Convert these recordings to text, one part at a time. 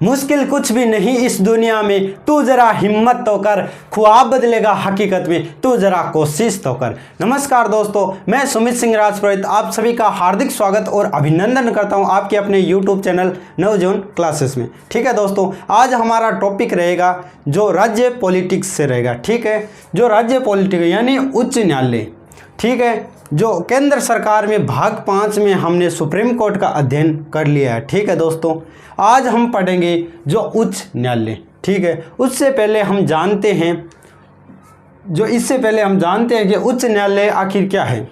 मुश्किल कुछ भी नहीं इस दुनिया में, तू जरा हिम्मत तो कर, ख्वाब बदलेगा हकीकत में, तू जरा कोशिश तो कर। नमस्कार दोस्तों, मैं सुमित सिंह राजपुरोहित आप सभी का हार्दिक स्वागत और अभिनंदन करता हूं आपके अपने YouTube चैनल नवजीवन क्लासेस में। ठीक है दोस्तों, आज हमारा टॉपिक रहेगा जो राज्य पॉलिटिक्स से रहेगा। ठीक है, जो राज्य पॉलिटिक्स यानी उच्च न्यायालय। ठीक है, जो केंद्र सरकार में भाग 5 में हमने सुप्रीम कोर्ट का अध्ययन कर लिया है। ठीक है दोस्तों, आज हम पढ़ेंगे जो उच्च न्यायालय। ठीक है, इससे पहले हम जानते हैं कि उच्च न्यायालय आखिर क्या है।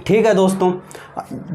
ठीक है दोस्तों,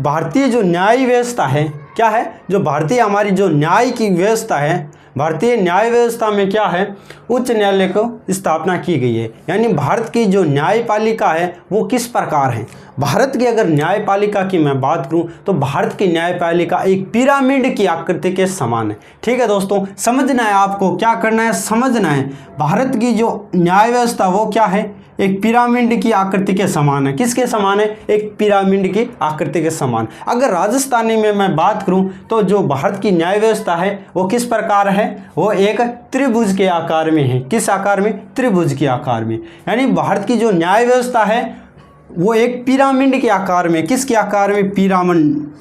भारतीय जो न्याय व्यवस्था है क्या है, जो भारतीय हमारी जो न्याय की व्यवस्था है, भारतीय न्याय व्यवस्था में क्या है, उच्च न्यायालय को स्थापना की गई है। यानी भारत की जो न्यायपालिका है वो किस प्रकार है। भारत की अगर न्यायपालिका की मैं बात करूं तो भारत की न्यायपालिका एक पिरामिड की आकृति के समान है। ठीक है दोस्तों, समझना है आपको, क्या करना है, समझना है। भारत की जो न्याय व्यवस्था वो क्या है, एक पिरामिड की आकृति के समान है। किसके समान है, एक पिरामिड की आकृति के समान। अगर राजस्थानी में मैं बात करूं तो जो भारत की न्याय व्यवस्था है वो किस प्रकार है, वो एक त्रिभुज के आकार में है। किस आकार में, त्रिभुज के आकार में। यानी भारत की जो न्याय व्यवस्था है वो एक पिरामिड के आकार में, किसके आकार में, पिरामिड,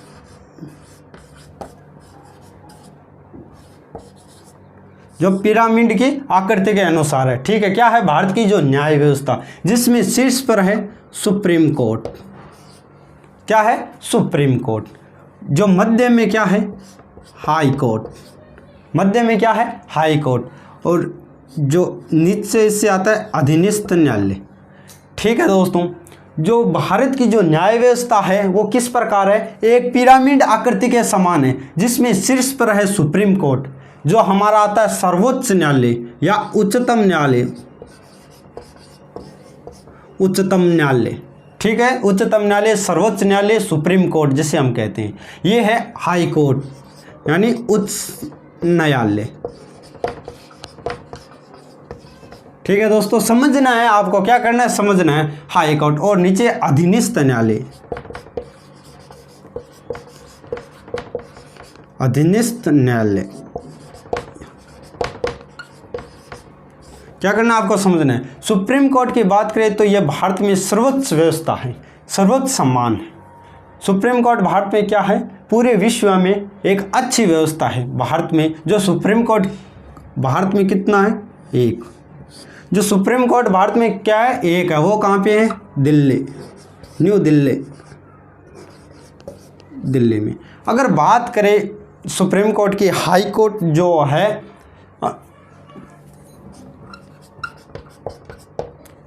जो पिरामिड की आकृति के अनुसार है। ठीक है, क्या है भारत की जो न्याय व्यवस्था, जिसमें शीर्ष पर है सुप्रीम कोर्ट। क्या है, सुप्रीम कोर्ट। जो मध्य में क्या है, हाई कोर्ट। मध्य में क्या है, हाई कोर्ट। और जो नीचे से आता है अधीनस्थ न्यायालय। ठीक है दोस्तों, जो भारत की जो न्याय व्यवस्था है वो किस प्रकार है, एक पिरामिड आकृति के समान है, जिसमें शीर्ष पर है सुप्रीम कोर्ट, जो हमारा आता है सर्वोच्च न्यायालय या उच्चतम न्यायालय। उच्चतम न्यायालय, ठीक है, उच्चतम न्यायालय, सर्वोच्च न्यायालय, सुप्रीम कोर्ट जिसे हम कहते हैं। ये है हाई कोर्ट यानी उच्च न्यायालय। ठीक है दोस्तों, समझना है आपको, क्या करना है, समझना है, हाई कोर्ट। और नीचे अधीनस्थ न्यायालय। अधीनस्थ न्यायालय क्या करना है आपको समझना है। सुप्रीम कोर्ट की बात करें तो यह भारत में सर्वोच्च व्यवस्था है, सर्वोच्च सम्मान है। सुप्रीम कोर्ट भारत में क्या है, पूरे विश्व में एक अच्छी व्यवस्था है। भारत में जो सुप्रीम कोर्ट भारत में कितना है, एक। जो सुप्रीम कोर्ट भारत में क्या है, एक है। वो कहाँ पे है, दिल्ली, न्यू दिल्ली, दिल्ली में। अगर बात करें सुप्रीम कोर्ट की, हाई कोर्ट जो है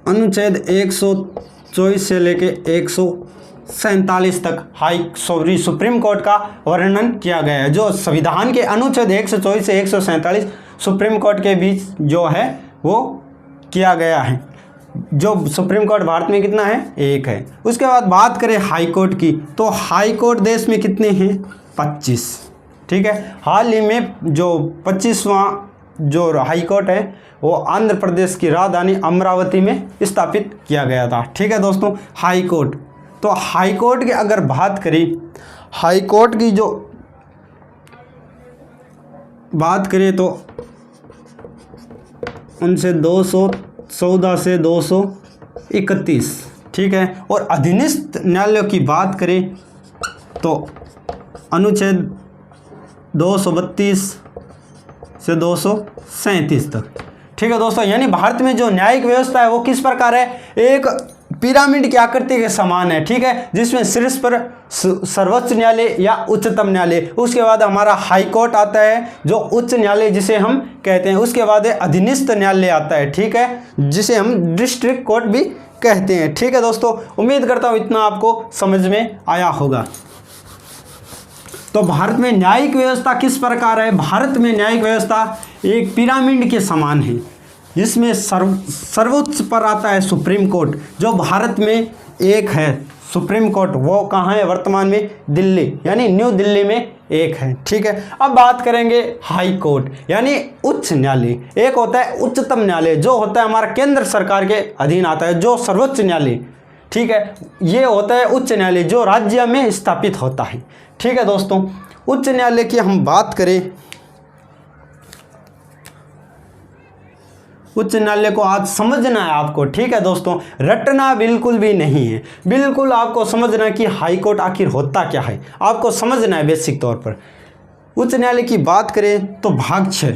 अनुच्छेद 124 से लेके 147 तक सुप्रीम कोर्ट का वर्णन किया गया है। जो संविधान के अनुच्छेद 124 से 147 सुप्रीम कोर्ट के बीच जो है वो किया गया है। जो सुप्रीम कोर्ट भारत में कितना है, एक है। उसके बाद बात करें हाई कोर्ट की, तो हाई कोर्ट देश में कितने हैं, 25। ठीक है, हाल ही में जो 25वां जो हाई कोर्ट है वो आंध्र प्रदेश की राजधानी अमरावती में स्थापित किया गया था। ठीक है दोस्तों, हाई कोर्ट। तो हाई कोर्ट की अगर बात करें, हाई कोर्ट की जो बात करें तो उनसे 214 से 231। ठीक है, और अधीनस्थ न्यायालयों की बात करें तो अनुच्छेद 232 से 237 तक। ठीक है दोस्तों, यानी भारत में जो न्यायिक व्यवस्था है वो किस प्रकार है, एक पिरामिड की आकृति के समान है। ठीक है, जिसमें शीर्ष पर सर्वोच्च न्यायालय या उच्चतम न्यायालय, उसके बाद हमारा हाई कोर्ट आता है जो उच्च न्यायालय जिसे हम कहते हैं, उसके बाद अधीनस्थ न्यायालय आता है। ठीक है, जिसे हम डिस्ट्रिक्ट कोर्ट भी कहते हैं। ठीक है दोस्तों, उम्मीद करता हूँ इतना आपको समझ में आया होगा। तो भारत में न्यायिक व्यवस्था किस प्रकार है, भारत में न्यायिक व्यवस्था एक पिरामिड के समान है, जिसमें सर्वोच्च पर आता है सुप्रीम कोर्ट, जो भारत में एक है। सुप्रीम कोर्ट वो कहाँ है वर्तमान में, दिल्ली यानी न्यू दिल्ली में एक है। ठीक है, अब बात करेंगे हाई कोर्ट यानी उच्च न्यायालय। एक होता है उच्चतम न्यायालय, जो होता है हमारा केंद्र सरकार के अधीन आता है, जो सर्वोच्च न्यायालय। ठीक है, ये होता है उच्च न्यायालय जो राज्य में स्थापित होता है। ठीक है दोस्तों, उच्च न्यायालय की हम बात करें उच्च न्यायालय को आज समझना है आपको, ठीक है दोस्तों, रटना बिल्कुल भी नहीं है, बिल्कुल आपको समझना है कि हाई कोर्ट आखिर होता क्या है, आपको समझना है बेसिक तौर पर। उच्च न्यायालय की बात करें तो भाग 6,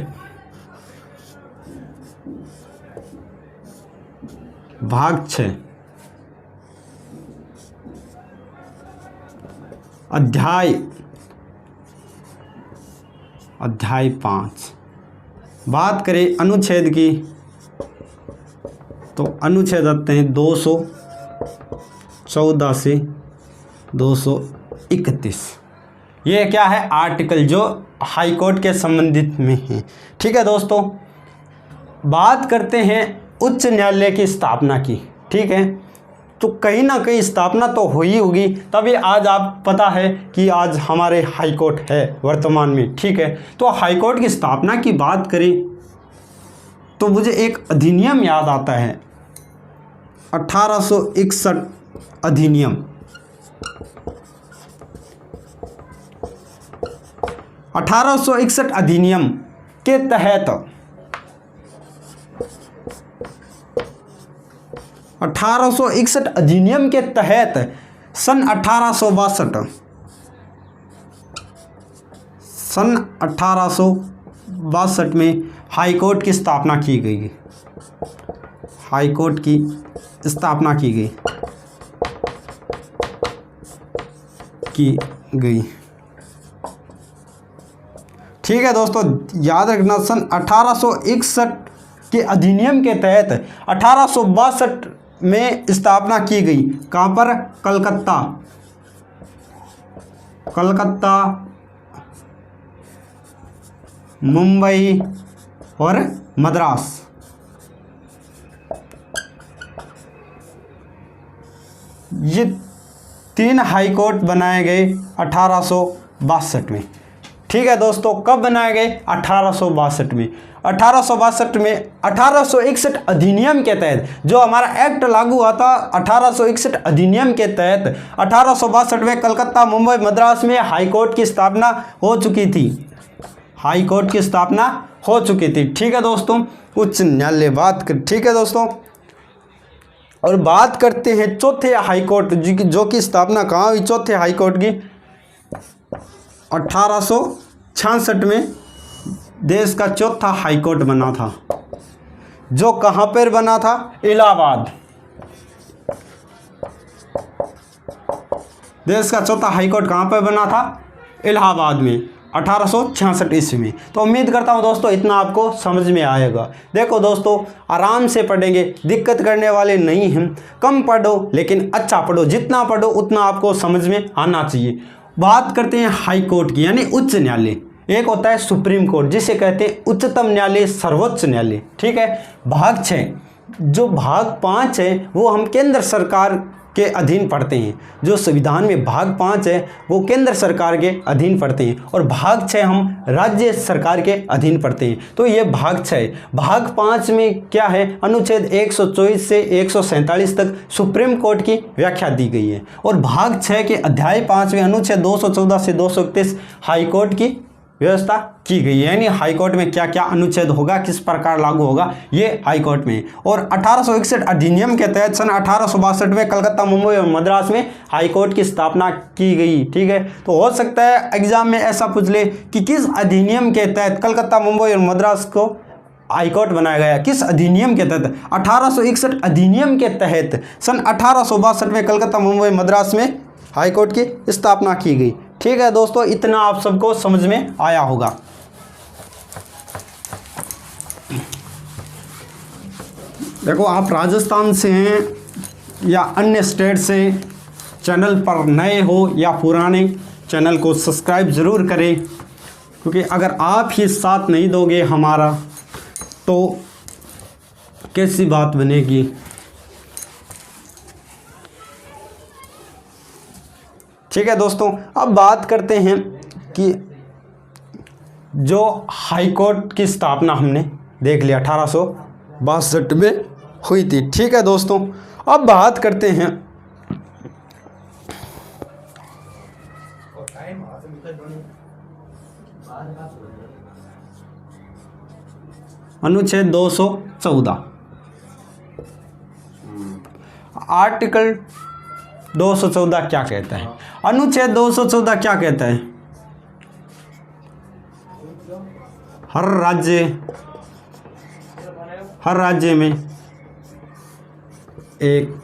भाग 6 अध्याय 5 बात करें अनुच्छेद की तो अनुच्छेद आते हैं 214 से 231। ये क्या है, आर्टिकल जो हाई कोर्ट के संबंधित में है, ठीक है दोस्तों। बात करते हैं उच्च न्यायालय की स्थापना की, ठीक है, तो कहीं ना कहीं स्थापना तो हुई होगी, तभी आज आप पता है कि आज हमारे हाई कोर्ट है वर्तमान में, ठीक है। तो हाई कोर्ट की स्थापना की बात करें तो मुझे एक अधिनियम याद आता है, 1861 अधिनियम। 1861 अधिनियम के तहत 1861 अधिनियम के तहत सन 1862 में हाई कोर्ट की स्थापना की गई, हाई कोर्ट की स्थापना की गई, ठीक है दोस्तों। याद रखना, सन 1861 के अधिनियम के तहत 1862 में स्थापना की गई। कहाँ पर, कलकत्ता, मुंबई और मद्रास, ये 3 हाई कोर्ट बनाए गए 1862 में, ठीक है दोस्तों। कब बनाए गए, 1862 में। 1862 में 1861 अधिनियम के तहत जो हमारा एक्ट लागू हुआ था, 1861 अधिनियम के तहत 1862 में कलकत्ता, मुंबई, मद्रास में हाई कोर्ट की स्थापना हो चुकी थी, हाई कोर्ट की स्थापना हो चुकी थी, ठीक है दोस्तों। उच्च न्यायालय बात कर, ठीक है दोस्तों। और बात करते हैं चौथे हाई कोर्ट जो की स्थापना कहाँ हुई, चौथे हाई कोर्ट की 1866 में देश का चौथा हाई कोर्ट बना था, जो कहाँ पर बना था, इलाहाबाद। देश का चौथा हाई कोर्ट कहाँ पर बना था, इलाहाबाद में, 1866 ईस्वी में। तो उम्मीद करता हूँ दोस्तों इतना आपको समझ में आएगा। देखो दोस्तों, आराम से पढ़ेंगे, दिक्कत करने वाले नहीं हैं, कम पढ़ो लेकिन अच्छा पढ़ो, जितना पढ़ो उतना आपको समझ में आना चाहिए। बात करते हैं हाई कोर्ट की, यानी उच्च न्यायालय। एक होता है सुप्रीम कोर्ट, जिसे कहते हैं उच्चतम न्यायालय, सर्वोच्च न्यायालय, ठीक है। भाग 6, जो भाग 5 है वो हम केंद्र सरकार के अधीन पढ़ते हैं। जो संविधान में भाग 5 है वो केंद्र सरकार के अधीन पढ़ते हैं, और भाग 6 हम राज्य सरकार के अधीन पढ़ते हैं। तो ये भाग 6 है। भाग 5 में क्या है, अनुच्छेद 124 से 147 तक सुप्रीम कोर्ट की व्याख्या दी गई है, और भाग 6 के अध्याय 5 में अनुच्छेद 214 से 231 हाई कोर्ट की व्यवस्था की गई है, यानी हाई कोर्ट में क्या क्या अनुच्छेद होगा, किस प्रकार लागू होगा, ये हाई कोर्ट में। और 1861 अधिनियम के तहत सन 1862 में कलकत्ता, मुंबई और मद्रास में हाई कोर्ट की स्थापना की गई, ठीक है। तो हो सकता है एग्जाम में ऐसा पूछ ले कि किस अधिनियम के तहत कलकत्ता, मुंबई और मद्रास को हाई कोर्ट बनाया गया, किस अधिनियम के तहत, 1861 अधिनियम के तहत सन 1862 में कलकत्ता, मुंबई, मद्रास में हाई कोर्ट की स्थापना की गई, ठीक है दोस्तों। इतना आप सबको समझ में आया होगा। देखो, आप राजस्थान से हैं या अन्य स्टेट से, चैनल पर नए हो या पुराने, चैनल को सब्सक्राइब ज़रूर करें, क्योंकि अगर आप ही साथ नहीं दोगे हमारा तो कैसी बात बनेगी। ठीक है दोस्तों, अब बात करते हैं कि जो हाई कोर्ट की स्थापना हमने देख लिया 1862 में हुई थी, ठीक है दोस्तों। अब बात करते हैं अनुच्छेद 214। आर्टिकल 214 क्या कहता है? अनुच्छेद 214 क्या कहता है? हर राज्य में एक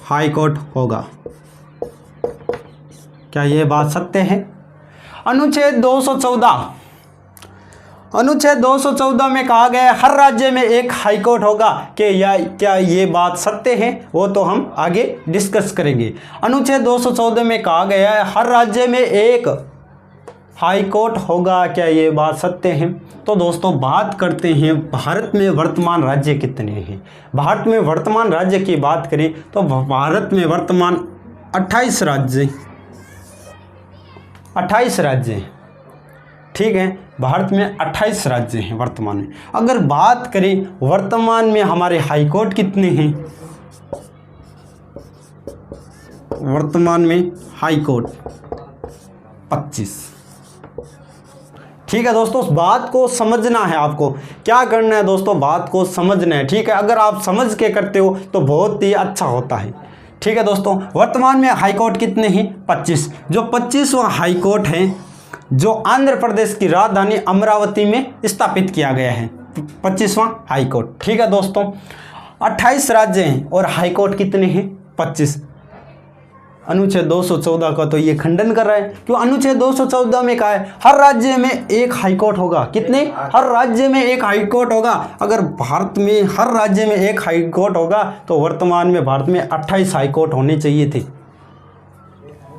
हाई कोर्ट होगा। क्या यह बात सत्य है? अनुच्छेद 214 में कहा गया है हर राज्य में एक हाई कोर्ट होगा। क्या ये बात सत्य है? वो तो हम आगे डिस्कस करेंगे। अनुच्छेद 214 में कहा गया है हर राज्य में एक हाई कोर्ट होगा। क्या ये बात सत्य है? तो दोस्तों बात करते हैं भारत में वर्तमान राज्य कितने हैं। भारत में वर्तमान राज्य की बात करें तो भारत में वर्तमान 28 राज्य, ठीक है। भारत में 28 राज्य हैं वर्तमान में। अगर बात करें वर्तमान में हमारे हाई कोर्ट कितने हैं, वर्तमान में हाई कोर्ट 25, ठीक है दोस्तों। उस बात को समझना है, आपको क्या करना है दोस्तों, बात को समझना है, ठीक है। अगर आप समझ के करते हो तो बहुत ही अच्छा होता है, ठीक है दोस्तों। वर्तमान में हाई कोर्ट कितने हैं? 25। जो 25वां हाई कोर्ट है जो आंध्र प्रदेश की राजधानी अमरावती में स्थापित किया गया है, 25वां हाई कोर्ट, ठीक है दोस्तों। 28 राज्य हैं और हाई कोर्ट कितने हैं? 25। अनुच्छेद 214 का तो ये खंडन कर रहा है, क्यों? अनुच्छेद 214 में कहा है हर राज्य में एक हाई कोर्ट होगा। कितने? हर राज्य में एक हाई कोर्ट होगा। अगर भारत में हर राज्य में एक हाई कोर्ट होगा तो वर्तमान में भारत में 28 हाई कोर्ट होने चाहिए थे।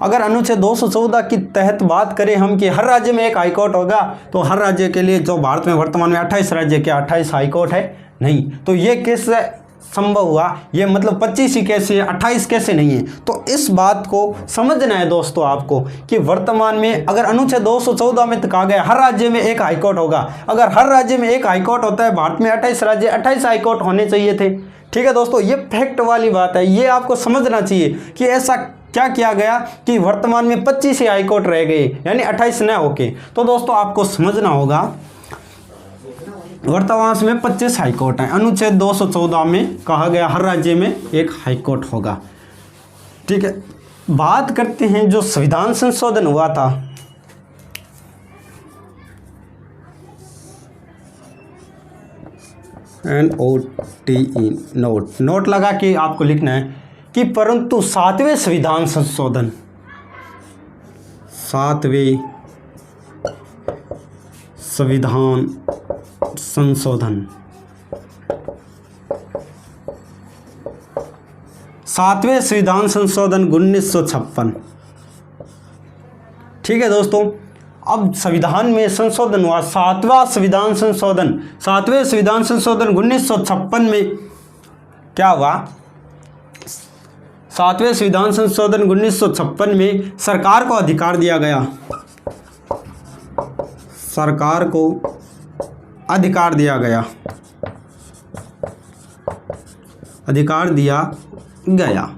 अगर अनुच्छेद 214 की तहत बात करें हम कि हर राज्य में एक हाई कोर्ट होगा तो हर राज्य के लिए जो भारत में वर्तमान में 28 राज्य के 28 हाई कोर्ट है नहीं, तो ये कैसे संभव हुआ? ये मतलब 25 ही कैसे, 28 कैसे नहीं है? तो इस बात को समझना है दोस्तों आपको कि वर्तमान में अगर अनुच्छेद 214 में कहा गया हर राज्य में एक हाई कोर्ट होगा, अगर हर राज्य में एक हाई कोर्ट होता है, भारत में 28 राज्य, 28 हाई कोर्ट होने चाहिए थे, ठीक है दोस्तों। ये फैक्ट वाली बात है, ये आपको समझना चाहिए कि ऐसा क्या किया गया कि वर्तमान में 25 ही हाई कोर्ट रह गए, यानी 28 न होके। तो दोस्तों आपको समझना होगा वर्तमान में 25 हाई कोर्ट हैं। अनुच्छेद 214 में कहा गया हर राज्य में एक हाई कोर्ट होगा, ठीक है। बात करते हैं जो संविधान संशोधन हुआ था, NOTE, नोट लगा के आपको लिखना है कि परंतु 7वें संविधान संशोधन, 7वें संविधान संशोधन, 7वें संविधान संशोधन 1956, ठीक है दोस्तों। अब संविधान में संशोधन हुआ, 7वां संविधान संशोधन, 7वें संविधान संशोधन 1956 में क्या हुआ? 7वें संविधान संशोधन 1956 में सरकार को अधिकार दिया गया, सरकार को अधिकार दिया गया, अधिकार दिया गया।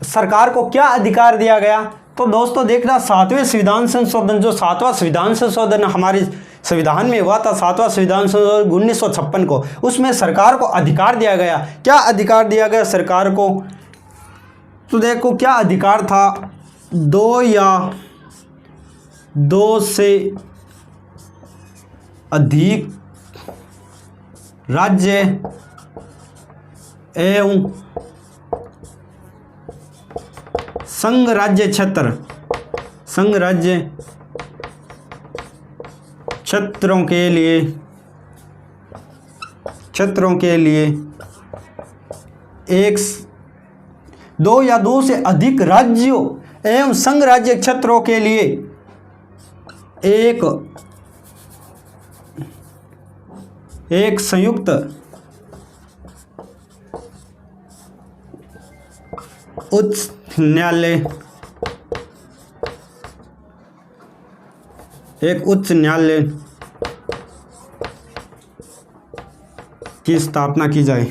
सरकार को क्या अधिकार दिया गया? तो दोस्तों देखना, 7वें संविधान संशोधन, जो 7वां संविधान संशोधन हमारे संविधान में हुआ था, 7वां संविधान संशोधन 1956 को, उसमें सरकार को अधिकार दिया गया। क्या अधिकार दिया गया सरकार को? तो देखो क्या अधिकार था, 2 या 2 से अधिक राज्य एवं संघ राज्य क्षेत्र, संघ राज्य क्षेत्रों के लिए एक 2 या 2 से अधिक राज्यों एवं संघ राज्य क्षेत्रों के लिए एक संयुक्त उच्च न्यायालय, एक उच्च न्यायालय की स्थापना की जाए।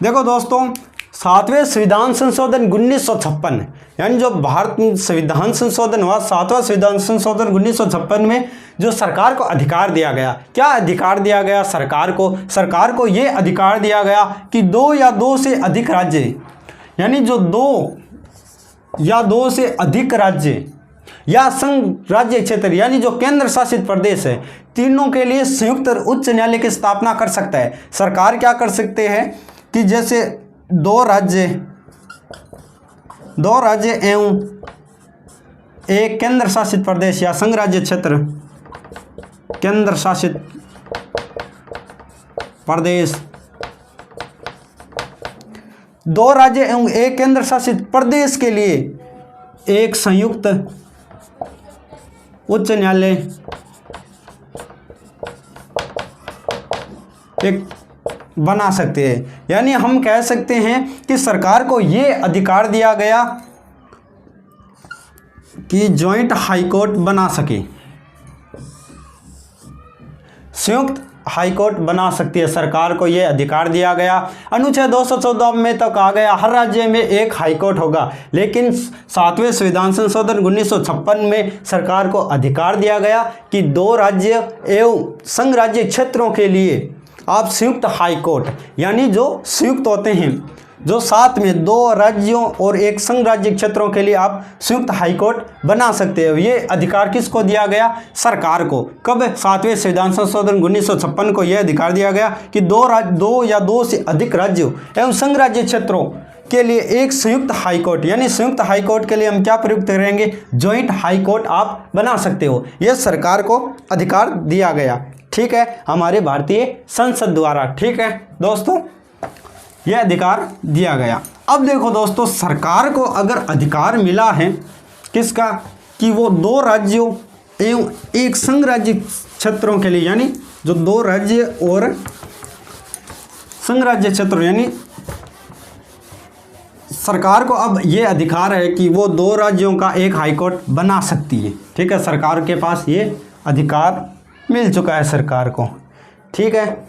देखो दोस्तों, सातवें संविधान संशोधन 1956, यानी जो भारत में संविधान संशोधन हुआ, सातवां संविधान संशोधन 1956 में जो सरकार को अधिकार दिया गया, क्या अधिकार दिया गया सरकार को ये अधिकार दिया गया कि 2 या 2 से अधिक राज्य, यानी जो 2 या 2 से अधिक राज्य या संघ राज्य क्षेत्र, यानी जो केंद्र शासित प्रदेश है, तीनों के लिए संयुक्त उच्च न्यायालय की स्थापना कर सकता है। सरकार क्या कर सकते हैं कि जैसे 2 राज्य एवं एक केंद्र शासित प्रदेश या संघ राज्य क्षेत्र, केंद्र शासित प्रदेश, 2 राज्य एवं एक केंद्र शासित प्रदेश के लिए एक संयुक्त उच्च न्यायालय एक बना सकते हैं। यानी हम कह सकते हैं कि सरकार को ये अधिकार दिया गया कि जॉइंट हाई कोर्ट बना सके, संयुक्त हाई कोर्ट बना सकती है, सरकार को यह अधिकार दिया गया। अनुच्छेद 214 में तो कहा गया हर राज्य में एक हाई कोर्ट होगा, लेकिन 7वें संविधान संशोधन 1956 में सरकार को अधिकार दिया गया कि 2 राज्य एवं संघ राज्य क्षेत्रों के लिए आप संयुक्त हाई कोर्ट, यानी जो संयुक्त होते हैं, जो साथ में 2 राज्यों और एक संघ राज्य क्षेत्रों के लिए आप संयुक्त हाई कोर्ट बना सकते हो। ये अधिकार किसको दिया गया? सरकार को। कब? 7वें संविधान संशोधन 1956 को यह अधिकार दिया गया कि 2 या 2 से अधिक राज्यों एवं संघ राज्य क्षेत्रों के लिए एक संयुक्त हाई कोर्ट, यानी संयुक्त हाई कोर्ट के लिए हम क्या प्रयुक्त करेंगे? जॉइंट हाई कोर्ट आप बना सकते हो। यह सरकार को अधिकार दिया गया, ठीक है, हमारे भारतीय संसद द्वारा। ठीक है दोस्तों, यह अधिकार दिया गया। अब देखो दोस्तों, सरकार को अगर अधिकार मिला है किसका? कि वो 2 राज्यों एवं एक संघ राज्य क्षेत्रों के लिए, यानी जो 2 राज्य और संघ राज्य क्षेत्र, यानी सरकार को अब ये अधिकार है कि वो 2 राज्यों का एक हाईकोर्ट बना सकती है। ठीक है, सरकार के पास ये अधिकार मिल चुका है सरकार को। ठीक है,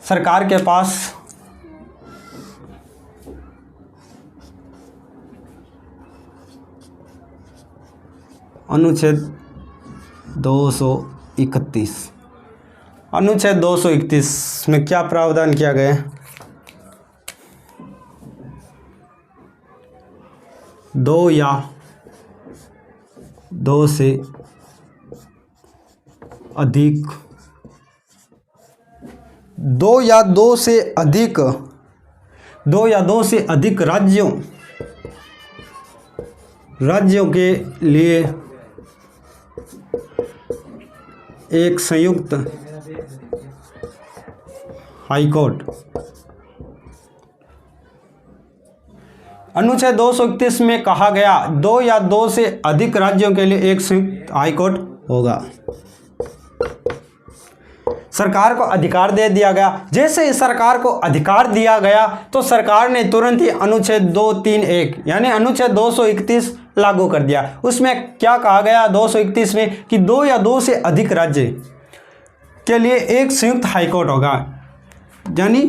सरकार के पास अनुच्छेद 231, अनुच्छेद 231 में क्या प्रावधान किया गया है? 2 या 2 से अधिक, 2 या 2 से अधिक, 2 या 2 से अधिक राज्यों के लिए एक संयुक्त हाईकोर्ट। अनुच्छेद 231 में कहा गया 2 या 2 से अधिक राज्यों के लिए एक संयुक्त हाईकोर्ट होगा। सरकार को अधिकार दे दिया गया। जैसे ही सरकार को अधिकार दिया गया तो सरकार ने तुरंत ही अनुच्छेद 231 यानी अनुच्छेद 231 लागू कर दिया। उसमें क्या कहा गया 231 में कि 2 या 2 से अधिक राज्य के लिए एक संयुक्त हाईकोर्ट होगा, यानी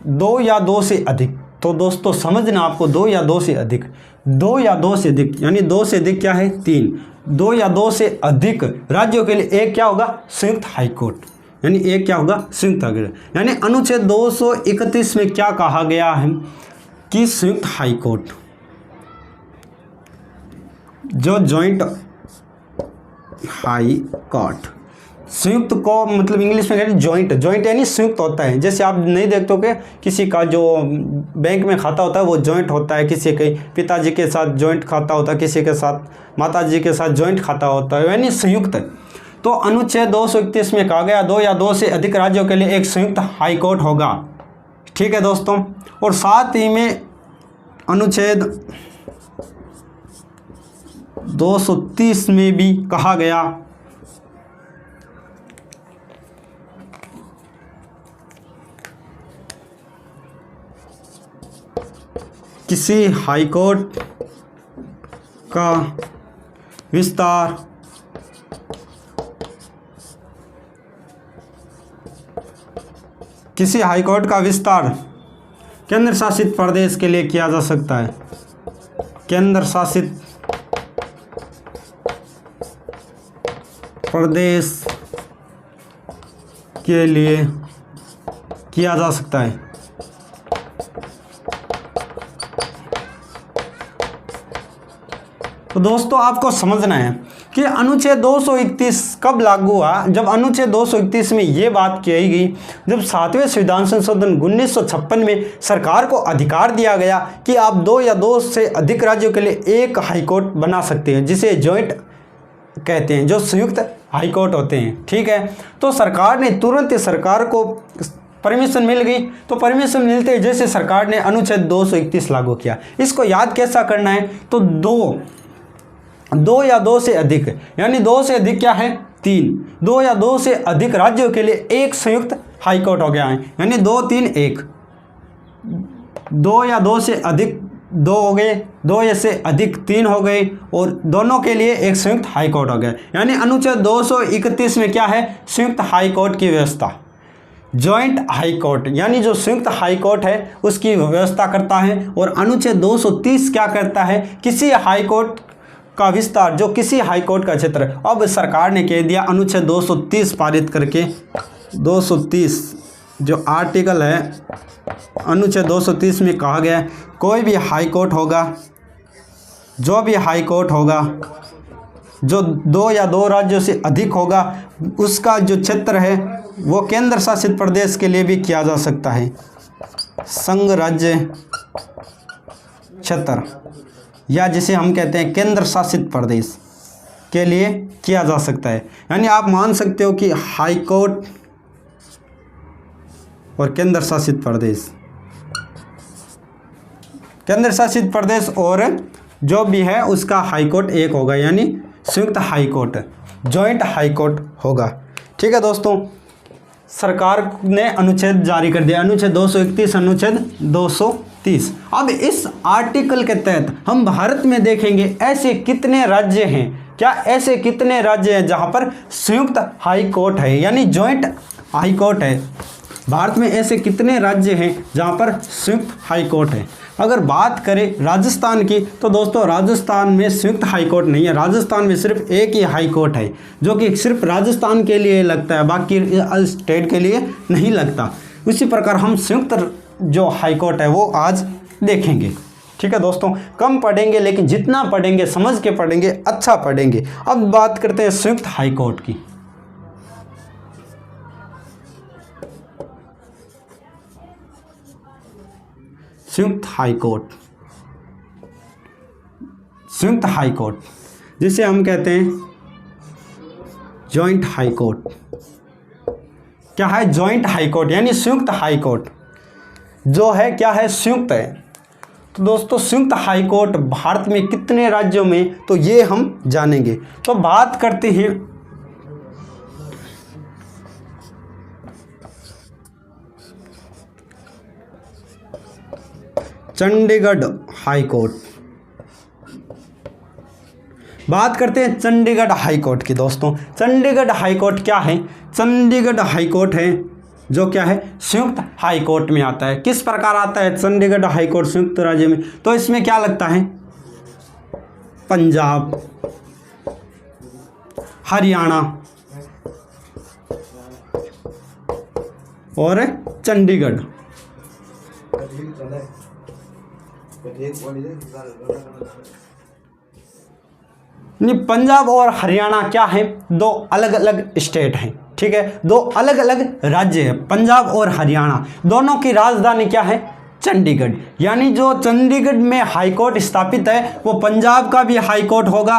2 या 2 से अधिक। तो दोस्तों समझना आपको, 2 या 2 से अधिक, 2 या 2 से अधिक, यानी 2 से अधिक क्या है? 3। 2 या 2 से अधिक राज्यों के लिए एक क्या होगा? संयुक्त हाईकोर्ट, यानी एक क्या होगा? संयुक्त हाईकोर्ट। यानी अनुच्छेद 231 में क्या कहा गया है कि संयुक्त हाईकोर्ट, जो जॉइंट हाई कोर्ट, संयुक्त को मतलब इंग्लिश में कहते हैं जॉइंट, जॉइंट यानी संयुक्त होता है। जैसे आप नहीं देखते हो कि किसी का जो बैंक में खाता होता है वो जॉइंट होता है, किसी के पिताजी के साथ जॉइंट खाता होता है, किसी के साथ माताजी के साथ जॉइंट खाता होता है, यानी संयुक्त। तो अनुच्छेद 231 में कहा गया 2 या 2 से अधिक राज्यों के लिए एक संयुक्त हाई कोर्ट होगा। ठीक है दोस्तों, और साथ ही में अनुच्छेद 230 में भी कहा गया किसी हाईकोर्ट का विस्तार किसी हाईकोर्ट का विस्तार केंद्र शासित प्रदेश के लिए किया जा सकता है, केंद्र शासित प्रदेश के लिए किया जा सकता है। तो दोस्तों आपको समझना है कि अनुच्छेद 231 कब लागू हुआ। जब अनुच्छेद 231 में ये बात कही गई, जब 7वें संविधान संशोधन 1956 में सरकार को अधिकार दिया गया कि आप 2 या 2 से अधिक राज्यों के लिए एक हाईकोर्ट बना सकते हैं, जिसे जॉइंट कहते हैं, जो संयुक्त हाईकोर्ट होते हैं। ठीक है, तो सरकार ने तुरंत सरकार को परमिशन मिल गई। तो परमिशन मिलते ही जैसे सरकार ने अनुच्छेद 231 लागू किया। इसको याद कैसा करना है, तो 2 या 2 से अधिक, यानी 2 से अधिक क्या है 3, 2 या 2 से अधिक राज्यों के लिए एक संयुक्त हाईकोर्ट हो गया है, यानी 2 3 1, 2 या 2 से अधिक 2 हो गए, 2 या से अधिक 3 हो गए, और दोनों के लिए एक संयुक्त हाईकोर्ट हो गया। यानी अनुच्छेद 231 में क्या है, संयुक्त हाईकोर्ट की व्यवस्था, जॉइंट हाईकोर्ट, यानी जो संयुक्त हाईकोर्ट है उसकी व्यवस्था करता है। और अनुच्छेद 230 क्या करता है, किसी हाईकोर्ट का विस्तार, जो किसी हाईकोर्ट का क्षेत्र। अब सरकार ने कह दिया अनुच्छेद 230 पारित करके, 230 जो आर्टिकल है अनुच्छेद 230 में कहा गया है कोई भी हाईकोर्ट होगा, जो भी हाईकोर्ट होगा जो 2 या 2 राज्यों से अधिक होगा, उसका जो क्षेत्र है वो केंद्र शासित प्रदेश के लिए भी किया जा सकता है, संघ राज्य क्षेत्र, या जिसे हम कहते हैं केंद्र शासित प्रदेश के लिए किया जा सकता है। यानी आप मान सकते हो कि हाई कोर्ट और केंद्र शासित प्रदेश, केंद्र शासित प्रदेश और जो भी है उसका हाई कोर्ट एक होगा, यानी संयुक्त high court, joint high court होगा। ठीक है दोस्तों, सरकार ने अनुच्छेद जारी कर दिया, अनुच्छेद 231, अनुच्छेद 230। अब इस आर्टिकल के तहत हम भारत में देखेंगे ऐसे कितने राज्य हैं, क्या ऐसे कितने राज्य हैं जहां पर संयुक्त हाई कोर्ट है, यानी जॉइंट हाई कोर्ट है। भारत में ऐसे कितने राज्य हैं जहां पर संयुक्त हाई कोर्ट है। अगर बात करें राजस्थान की, तो दोस्तों राजस्थान में संयुक्त हाई कोर्ट नहीं है, राजस्थान में सिर्फ एक ही हाई कोर्ट है, जो कि सिर्फ राजस्थान के लिए लगता है, बाकी स्टेट के लिए नहीं लगता। उसी प्रकार हम संयुक्त जो हाई कोर्ट है वो आज देखेंगे। ठीक है दोस्तों, कम पढ़ेंगे लेकिन जितना पढ़ेंगे समझ के पढ़ेंगे, अच्छा पढ़ेंगे। अब बात करते हैं संयुक्त हाई कोर्ट की। संयुक्त हाई कोर्ट, संयुक्त हाई कोर्ट जिसे हम कहते हैं जॉइंट हाई कोर्ट। क्या है जॉइंट हाई कोर्ट, यानी संयुक्त हाई कोर्ट जो है क्या है, संयुक्त है। तो दोस्तों संयुक्त हाई कोर्ट भारत में कितने राज्यों में, तो ये हम जानेंगे। तो बात करते हैं चंडीगढ़ हाई कोर्ट, बात करते हैं चंडीगढ़ हाई कोर्ट की। दोस्तों चंडीगढ़ हाई कोर्ट क्या है, चंडीगढ़ हाई कोर्ट है जो क्या है संयुक्त हाई कोर्ट में आता है। किस प्रकार आता है चंडीगढ़ हाई कोर्ट संयुक्त राज्य में, तो इसमें क्या लगता है, पंजाब, हरियाणा और चंडीगढ़। पंजाब और हरियाणा क्या है, दो अलग अलग स्टेट हैं। ठीक है, दो अलग अलग राज्य हैं, पंजाब और हरियाणा। दोनों की राजधानी क्या है, चंडीगढ़। यानी जो चंडीगढ़ में हाई कोर्ट स्थापित है वो पंजाब का भी हाई कोर्ट होगा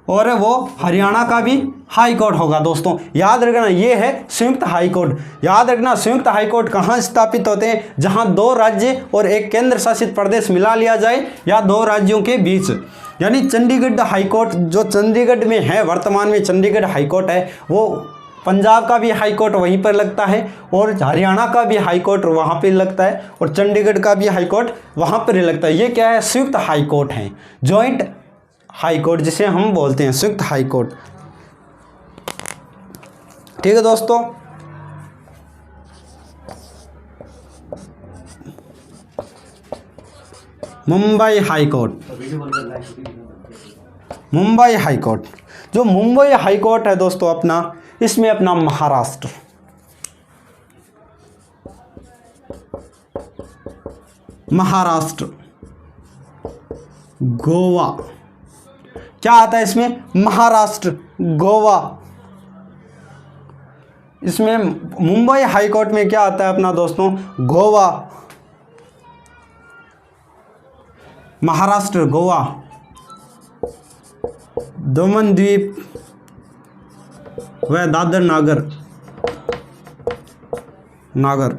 और वो हरियाणा का भी हाई कोर्ट होगा। दोस्तों याद रखना ये है संयुक्त हाई कोर्ट। याद रखना संयुक्त हाई कोर्ट कहाँ स्थापित होते हैं, जहाँ 2 राज्य और एक केंद्र शासित प्रदेश मिला लिया जाए या 2 राज्यों के बीच। यानी चंडीगढ़ हाई कोर्ट जो चंडीगढ़ में है, वर्तमान में चंडीगढ़ हाई कोर्ट है, वो पंजाब का भी हाई कोर्ट वहीं पर लगता है और हरियाणा का भी हाई कोर्ट वहाँ पर लगता है और चंडीगढ़ का भी हाई कोर्ट वहाँ पर लगता है। ये क्या है, संयुक्त हाई कोर्ट है, जॉइंट हाई कोर्ट जिसे हम बोलते हैं संयुक्त हाई कोर्ट। ठीक है दोस्तों, Mumbai high court. Mumbai high court, जो मुंबई हाई कोर्ट है दोस्तों अपना, इसमें अपना महाराष्ट्र, महाराष्ट्र, गोवा, क्या आता है इसमें? महाराष्ट्र, गोवा। इसमें मुंबई हाई कोर्ट में क्या आता है अपना दोस्तों? गोवा, महाराष्ट्र, गोवा, दमन द्वीप व दादर नागर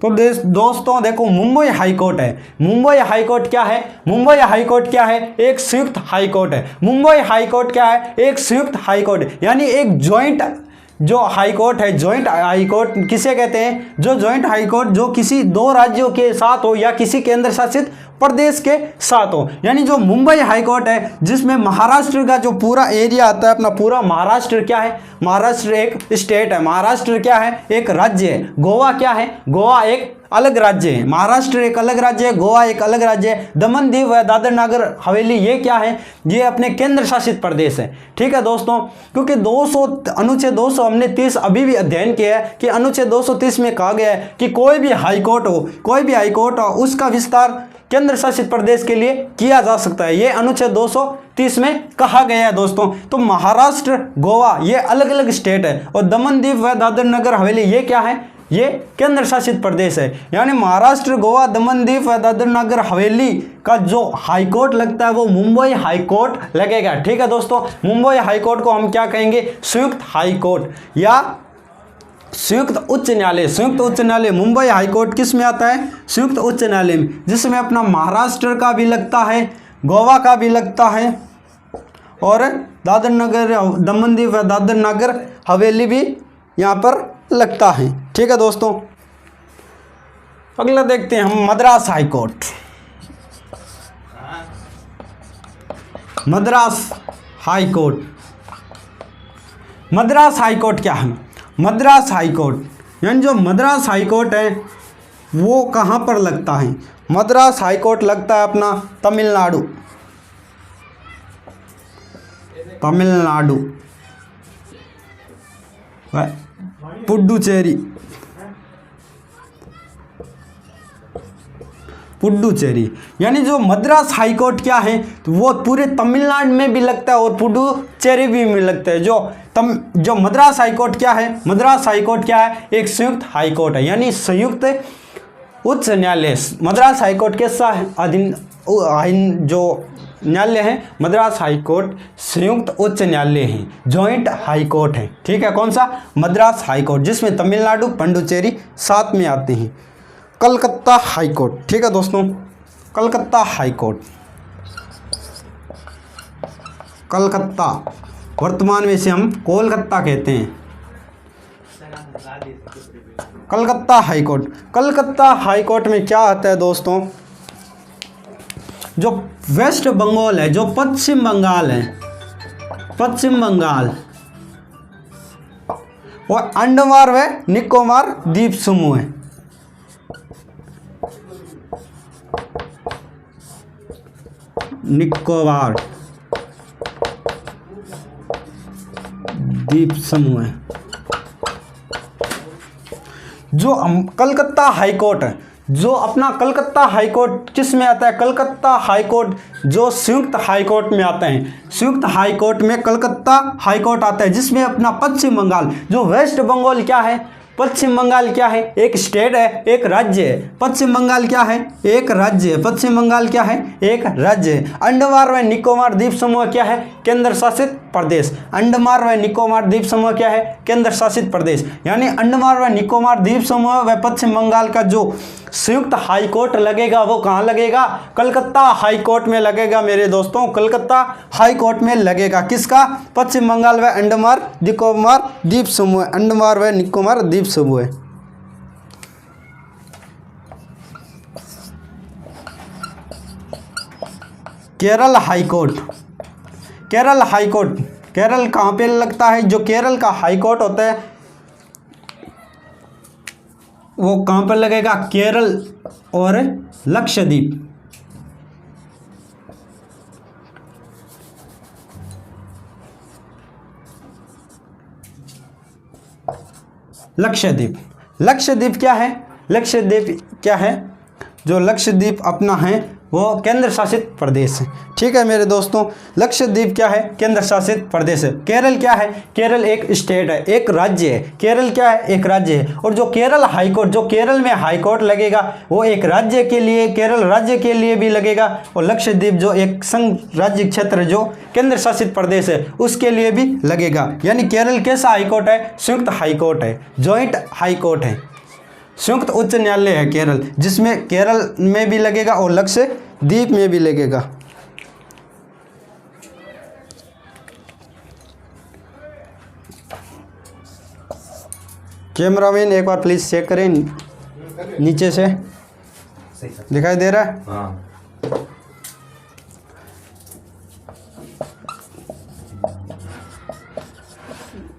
तो दोस्तों देखो, मुंबई हाई कोर्ट है। मुंबई हाई कोर्ट क्या है? मुंबई हाई कोर्ट क्या है? एक संयुक्त हाई कोर्ट है। मुंबई हाई कोर्ट क्या है? एक संयुक्त हाई कोर्ट, यानी एक जॉइंट जो हाई कोर्ट है। जॉइंट हाई कोर्ट किसे कहते हैं? जो जॉइंट हाई कोर्ट जो किसी दो राज्यों के साथ हो या किसी केंद्र शासित प्रदेश के साथ हो। यानी जो मुंबई हाई कोर्ट है, जिसमें महाराष्ट्र का जो पूरा एरिया आता है अपना, पूरा महाराष्ट्र क्या है? महाराष्ट्र एक स्टेट है। महाराष्ट्र क्या है? एक राज्य है। गोवा क्या है? गोवा एक अलग राज्य है। महाराष्ट्र एक अलग राज्य है, गोवा एक अलग राज्य है। दमन दीव व दादर नागर हवेली ये क्या है? ये अपने केंद्र शासित प्रदेश है। ठीक है दोस्तों, क्योंकि 200 अनुच्छेद 200 हमने 30 अभी भी अध्ययन किया है कि अनुच्छेद 230 में कहा गया है कि कोई भी हाई कोर्ट हो, उसका विस्तार केंद्र शासित प्रदेश के लिए किया जा सकता है। ये अनुच्छेद 230 में कहा गया है दोस्तों। तो महाराष्ट्र, गोवा ये अलग अलग स्टेट है, और दमन दीव व दादर नगर हवेली ये क्या है? ये केंद्र शासित प्रदेश है। यानी महाराष्ट्र, गोवा, दमन दीव व दादर नगर हवेली का जो हाई कोर्ट लगता है वो मुंबई हाई कोर्ट लगेगा। ठीक है दोस्तों, मुंबई हाई कोर्ट को हम क्या कहेंगे? संयुक्त हाई कोर्ट या संयुक्त उच्च न्यायालय। संयुक्त उच्च न्यायालय मुंबई हाई कोर्ट किस में आता है? संयुक्त उच्च न्यायालय में, जिसमें अपना महाराष्ट्र का भी लगता है, गोवा का भी लगता है, और दादर नगर, दमन दीव व दादर नगर हवेली भी यहाँ पर लगता है। ठीक है दोस्तों, अगला देखते हैं हम Madras high court. Madras high court, Madras high court क्या है? मद्रास हाई कोर्ट यानी जो मद्रास हाई कोर्ट है वो कहाँ पर लगता है? मद्रास हाई कोर्ट लगता है अपना तमिलनाडु, तमिलनाडु, पुडुचेरी, पुडुचेरी। यानी जो मद्रास हाई कोर्ट क्या है तो वो पूरे तमिलनाडु में भी लगता है और पुडुचेरी भी में लगता है। जो मद्रास हाई कोर्ट क्या है? मद्रास हाई कोर्ट क्या है? एक संयुक्त हाई कोर्ट है, यानी संयुक्त उच्च न्यायालय। मद्रास हाई कोर्ट के अधीन जो न्यायालय है मद्रास हाई कोर्ट संयुक्त उच्च न्यायालय है, जॉइंट हाई कोर्ट है। ठीक है, कौन सा? मद्रास हाई कोर्ट, जिसमें तमिलनाडु, पुडुचेरी साथ में आते हैं। कलकत्ता हाई कोर्ट, ठीक है दोस्तों, कलकत्ता हाई कोर्ट, कलकत्ता, वर्तमान में इसे हम कोलकाता कहते हैं। Calcutta high court, Calcutta high court में क्या आता है दोस्तों? जो वेस्ट बंगाल है, जो पश्चिम बंगाल है, पश्चिम बंगाल और अंडमान व निकोबार द्वीप समूह है। निकोबार द्वीप समूह है। जो कलकत्ता हाई कोर्ट है, जो अपना कलकत्ता हाई कोर्ट किस में आता है? कलकत्ता हाई कोर्ट जो संयुक्त हाई कोर्ट में आता है। संयुक्त हाई कोर्ट में कलकत्ता हाई कोर्ट आता है, जिसमें अपना पश्चिम बंगाल, जो वेस्ट बंगाल क्या है? पश्चिम बंगाल क्या है? एक स्टेट है, एक राज्य है। पश्चिम बंगाल क्या है? एक राज्य है। पश्चिम बंगाल क्या है? एक राज्य है। अंडमान व निकोबार द्वीप समूह क्या है? केंद्र शासित प्रदेश। अंडमान व निकोबार द्वीप समूह क्या है? केंद्र शासित प्रदेश। यानी अंडमान व निकोबार द्वीप समूह व पश्चिम बंगाल का जो संयुक्त हाई कोर्ट लगेगा वो कहाँ लगेगा? कलकत्ता हाई कोर्ट में लगेगा मेरे दोस्तों, कलकत्ता हाई कोर्ट में लगेगा। किसका? पश्चिम बंगाल व अंडमान निकोबार द्वीप समूह, अंडमान व निकोबार द्वीप समूह। Kerala high court, Kerala high court, Kerala कहाँ पे लगता है? जो केरल का हाई कोर्ट होता है वो कहाँ पर लगेगा? केरल और लक्षद्वीप। लक्षद्वीप, लक्षद्वीप क्या है? लक्षद्वीप क्या है? जो लक्षद्वीप अपना है वो केंद्र शासित प्रदेश है। ठीक है मेरे दोस्तों, लक्षद्वीप क्या है? केंद्र शासित प्रदेश है। केरल क्या है? केरल एक स्टेट है, एक राज्य है। केरल क्या है? एक राज्य है। और जो केरल हाईकोर्ट, जो केरल में हाईकोर्ट लगेगा वो एक राज्य के लिए, केरल राज्य के लिए भी लगेगा, और लक्षद्वीप जो एक संघ राज्य क्षेत्र जो केंद्र शासित प्रदेश है उसके लिए भी लगेगा। यानी केरल कैसा हाईकोर्ट है? संयुक्त हाईकोर्ट है, जॉइंट हाईकोर्ट है, संयुक्त उच्च न्यायालय है केरल, जिसमें केरल में भी लगेगा और लक्षद्वीप में भी लगेगा। कैमरामैन एक बार प्लीज चेक करें, नीचे से दिखाई दे रहा है? हाँ।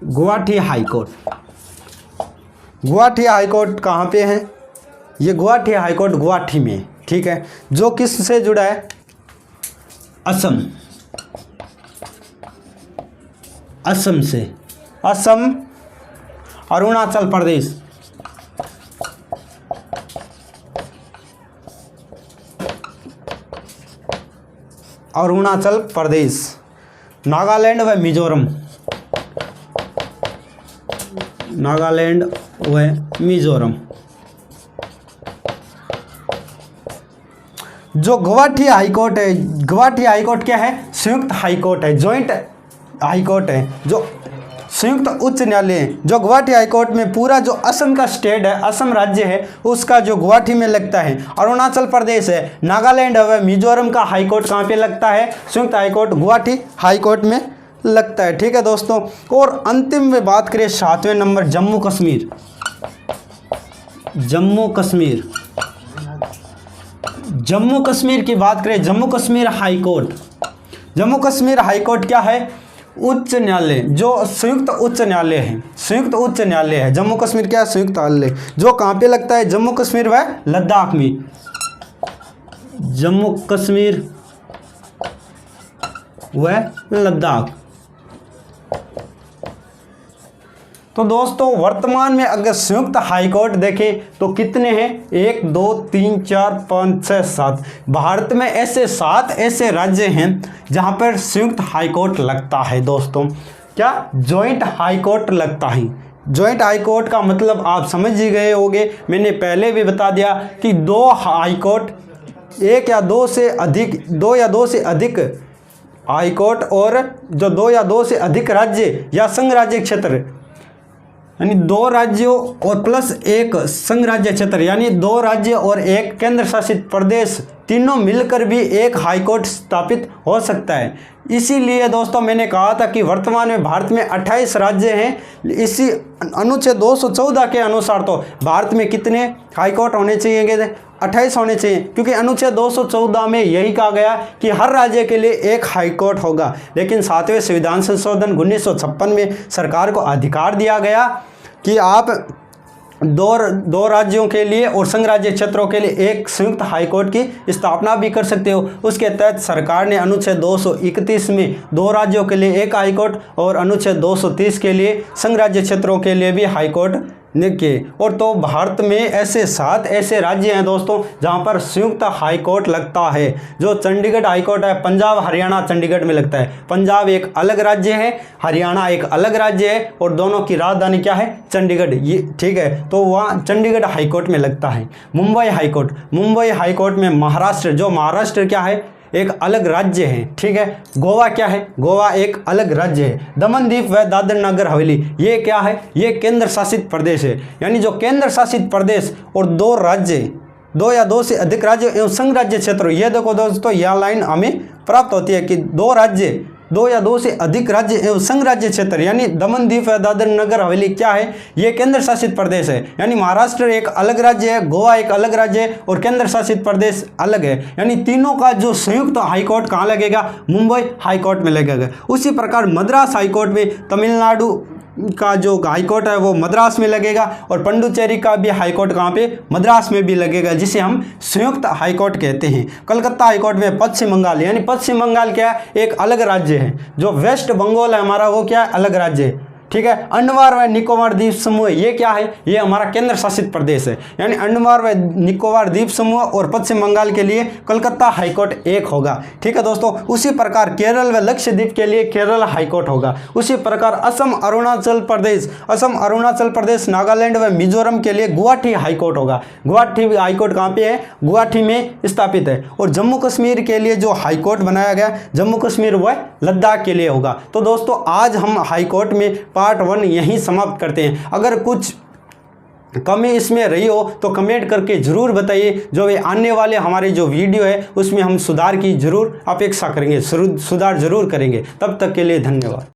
गुवाहाटी हाईकोर्ट, गुवाहाटी हाईकोर्ट कहाँ पे है? ये गुवाहाटी हाईकोर्ट गुवाहाटी में है। ठीक है, जो किस से जुड़ा है? असम, असम से, असम, अरुणाचल प्रदेश, अरुणाचल प्रदेश, नागालैंड व मिजोरम, नागालैंड व मिजोरम। जो गुवाहाटी हाईकोर्ट है, गुवाहाटी हाईकोर्ट क्या है? संयुक्त हाईकोर्ट है, जॉइंट हाईकोर्ट है, जो संयुक्त उच्च न्यायालय है। जो गुवाहाटी हाईकोर्ट में पूरा जो असम का स्टेट है, असम राज्य है, उसका जो गुवाहाटी में लगता है। अरुणाचल प्रदेश है, नागालैंड व मिजोरम का हाईकोर्ट कहाँ पे लगता है? संयुक्त हाईकोर्ट गुवाहाटी हाईकोर्ट में लगता है। ठीक है दोस्तों, और अंतिम में बात करें 7वें नंबर जम्मू कश्मीर, जम्मू कश्मीर, जम्मू कश्मीर की बात करें, जम्मू कश्मीर हाईकोर्ट, जम्मू कश्मीर हाईकोर्ट क्या है? उच्च न्यायालय, जो संयुक्त उच्च न्यायालय है, संयुक्त उच्च न्यायालय है। जम्मू कश्मीर क्या है? संयुक्त न्यायालय, जो कहाँ पे लगता है? जम्मू कश्मीर व लद्दाख में, जम्मू कश्मीर व लद्दाख। तो दोस्तों वर्तमान में अगर संयुक्त हाईकोर्ट देखें तो कितने हैं? 1 2 3 4 5 6 7। भारत में ऐसे 7 ऐसे राज्य हैं जहां पर संयुक्त हाईकोर्ट लगता है। दोस्तों क्या? जॉइंट हाईकोर्ट लगता है। जॉइंट हाईकोर्ट का मतलब आप समझ ही गए होंगे, मैंने पहले भी बता दिया कि 2 हाईकोर्ट, 1 या 2 से अधिक, 2 या 2 से अधिक हाईकोर्ट, और जो 2 या 2 से अधिक राज्य या संघ राज्य क्षेत्र, यानी 2 राज्यों और प्लस 1 संघ राज्य क्षेत्र, यानी 2 राज्य और 1 केंद्र शासित प्रदेश, तीनों मिलकर भी एक हाईकोर्ट स्थापित हो सकता है। इसीलिए दोस्तों मैंने कहा था कि वर्तमान में भारत में 28 राज्य हैं। इसी अनुच्छेद 214 के अनुसार तो भारत में कितने हाईकोर्ट होने चाहिए? 28 होने चाहिए, क्योंकि अनुच्छेद 214 में यही कहा गया कि हर राज्य के लिए एक हाईकोर्ट होगा। लेकिन 7वें संविधान संशोधन 1956 में सरकार को अधिकार दिया गया कि आप दो राज्यों के लिए और संघ राज्य क्षेत्रों के लिए एक संयुक्त हाईकोर्ट की स्थापना भी कर सकते हो। उसके तहत सरकार ने अनुच्छेद 231 में 2 राज्यों के लिए एक हाईकोर्ट और अनुच्छेद 230 के लिए संघ राज्य क्षेत्रों के लिए भी हाईकोर्ट किए। और तो भारत में ऐसे 7 ऐसे राज्य हैं दोस्तों जहां पर संयुक्त हाईकोर्ट लगता है। जो चंडीगढ़ हाईकोर्ट है, पंजाब हरियाणा चंडीगढ़ में लगता है। पंजाब एक अलग राज्य है, हरियाणा एक अलग राज्य है, और दोनों की राजधानी क्या है? चंडीगढ़। ये ठीक है, तो वहाँ चंडीगढ़ हाईकोर्ट में लगता है। मुंबई हाईकोर्ट, मुंबई हाईकोर्ट में महाराष्ट्र, जो महाराष्ट्र क्या है? एक अलग राज्य है। ठीक है, गोवा क्या है? गोवा एक अलग राज्य है। दमन दीप व दादर नगर हवेली, ये क्या है? ये केंद्र शासित प्रदेश है। यानी जो केंद्र शासित प्रदेश और 2 राज्य, 2 या 2 से अधिक राज्य एवं संघ राज्य क्षेत्र, ये देखो दोस्तों यह लाइन हमें प्राप्त होती है कि 2 राज्य, 2 या 2 से अधिक राज्य एवं संघ राज्य क्षेत्र, यानी दमन दीप व दादर नगर हवेली क्या है? ये केंद्र शासित प्रदेश है। यानी महाराष्ट्र एक अलग राज्य है, गोवा एक अलग राज्य है, और केंद्र शासित प्रदेश अलग है। यानी तीनों का जो संयुक्त हाईकोर्ट कहाँ लगेगा? मुंबई हाईकोर्ट में लगेगा। उसी प्रकार मद्रास हाईकोर्ट में तमिलनाडु का जो हाई कोर्ट है वो मद्रास में लगेगा, और पुडुचेरी का भी हाई कोर्ट कहाँ पे, मद्रास में भी लगेगा, जिसे हम संयुक्त हाई कोर्ट कहते हैं। कलकत्ता हाई कोर्ट में पश्चिम बंगाल, यानी पश्चिम बंगाल क्या है, एक अलग राज्य है। जो वेस्ट बंगाल है हमारा, वो क्या है, अलग राज्य है, ठीक है। अंडमान व निकोबार द्वीप समूह ये क्या है, ये हमारा केंद्र शासित प्रदेश है, यानी अंडमान व निकोबार द्वीप समूह और पश्चिम बंगाल के लिए कलकत्ता हाईकोर्ट एक होगा, ठीक है दोस्तों। उसी प्रकार केरल व लक्षद्वीप के लिए केरल हाईकोर्ट होगा। उसी प्रकार असम अरुणाचल प्रदेश, नागालैंड व मिजोरम के लिए गुवाहाटी हाईकोर्ट होगा। गुवाहाटी हाईकोर्ट कहाँ पे है, गुवाहाटी में स्थापित है। और जम्मू कश्मीर के लिए जो हाईकोर्ट बनाया गया, जम्मू कश्मीर व लद्दाख के लिए होगा। तो दोस्तों आज हम हाईकोर्ट में पार्ट 1 यहीं समाप्त करते हैं। अगर कुछ कमी इसमें रही हो तो कमेंट करके ज़रूर बताइए। जो वे आने वाले हमारे जो वीडियो है उसमें हम सुधार की ज़रूर अपेक्षा करेंगे, सुधार ज़रूर करेंगे। तब तक के लिए धन्यवाद।